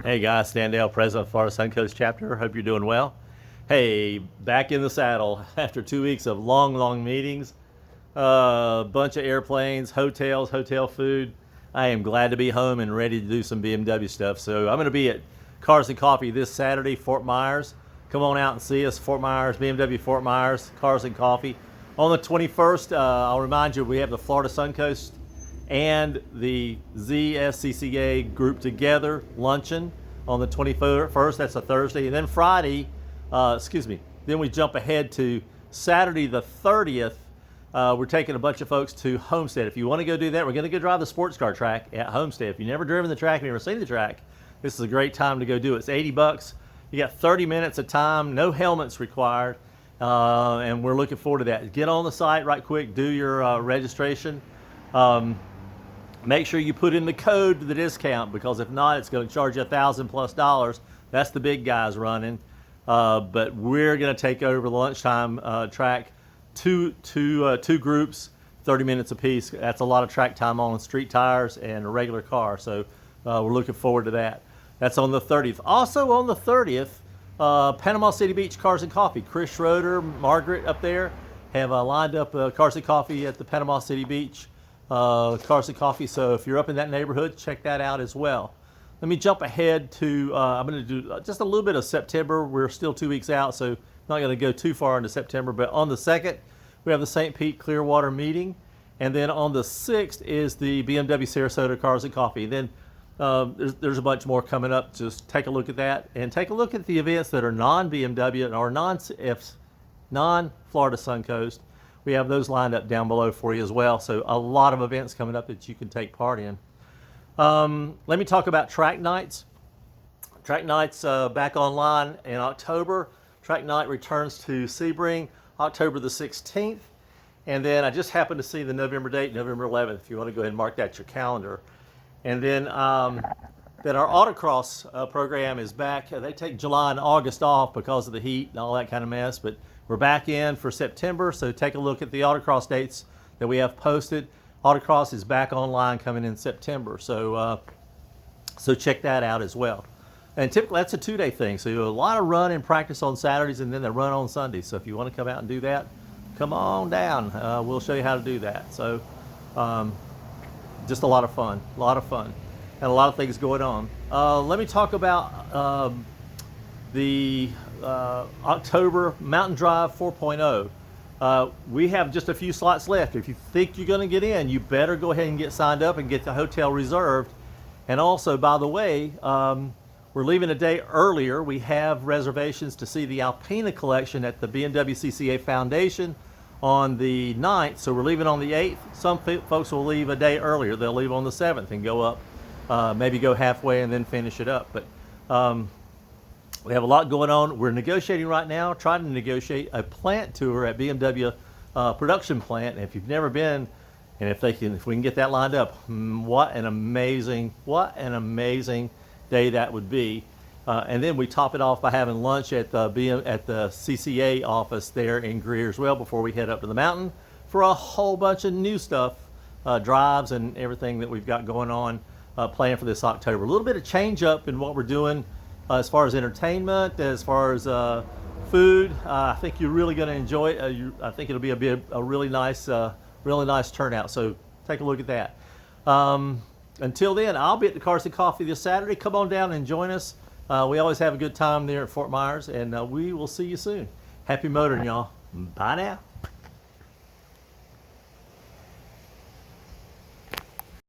Hey guys, Stan Dale, President of Florida Suncoast Chapter. Hope you're doing well. Hey, back in the saddle after 2 weeks of long meetings, a bunch of airplanes, hotels, hotel food. I am glad to be home and ready to do some BMW stuff. So I'm going to be at Cars and Coffee this Saturday, Fort Myers. Come on out and see us, Fort Myers, BMW Fort Myers, Cars and Coffee. On the 21st, I'll remind you, we have the Florida Suncoast and the ZSCCA group together luncheon on the 21st. That's a Thursday. And then Friday, then we jump ahead to Saturday the 30th. We're taking a bunch of folks to Homestead. If you want to go do that, we're going to go drive the sports car track at Homestead. If you've never driven the track, never seen the track, this is a great time to go do it. It's $80. You got 30 minutes of time, no helmets required, and we're looking forward to that. Get on the site right quick, do your registration. Make sure you put in the code to the discount, because if not, it's going to charge you $1,000+. That's the big guys running. But we're going to take over the lunchtime track, two groups, 30 minutes apiece. That's a lot of track time on street tires and a regular car. So we're looking forward to that. That's on the 30th. Also on the 30th, Panama City Beach Cars and Coffee. Chris Schroeder, Margaret up there have lined up Cars and Coffee at the Panama City Beach. Cars and Coffee. So if you're up in that neighborhood, check that out as well. Let me jump ahead to, I'm going to do just a little bit of September. We're still 2 weeks out, so not going to go too far into September. But on the 2nd, we have the St. Pete Clearwater meeting. And then on the 6th is the BMW Sarasota Cars and Coffee. Then there's a bunch more coming up. Just take a look at that. And take a look at the events that are non-BMW or non-Florida Suncoast. We have those lined up down below for you as well. So a lot of events coming up that you can take part in. Let me talk about track nights. Track nights back online in October. Track night returns to Sebring October the 16th. And then I just happened to see the November date, November 11th, if you want to go ahead and mark that your calendar. And then our autocross program is back. They take July and August off because of the heat and all that kind of mess, but we're back in for September, so take a look at the autocross dates that we have posted. Autocross is back online coming in September, so check that out as well. And typically that's a 2-day thing, so you do a lot of run and practice on Saturdays, and then they run on Sundays. So if you want to come out and do that, come on down. We'll show you how to do that. So just a lot of fun, and a lot of things going on. Let me talk about the October Mountain Drive 4.0. We have just a few slots left. If you think you're going to get in, you better go ahead and get signed up and get the hotel reserved. And also, by the way, we're leaving a day earlier. We have reservations to see the Alpina collection at the BMW CCA Foundation on the 9th. So we're leaving on the 8th. Some folks will leave a day earlier. They'll leave on the 7th and go up, maybe go halfway and then finish it up. But we have a lot going on. We're negotiating right now, trying to negotiate a plant tour at BMW production plant. And if you've never been, and if we can get that lined up, what an amazing day that would be. And then we top it off by having lunch at the CCA office there in Greer as well before we head up to the mountain for a whole bunch of new stuff, drives and everything that we've got going on planned for this October. A little bit of change up in what we're doing as far as entertainment, as far as food. I think you're really going to enjoy it. I think it'll be a really nice turnout. So take a look at that. Until then, I'll be at the Cars and Coffee this Saturday. Come on down and join us. We always have a good time there at Fort Myers, and we will see you soon. Happy motoring, y'all. Bye now.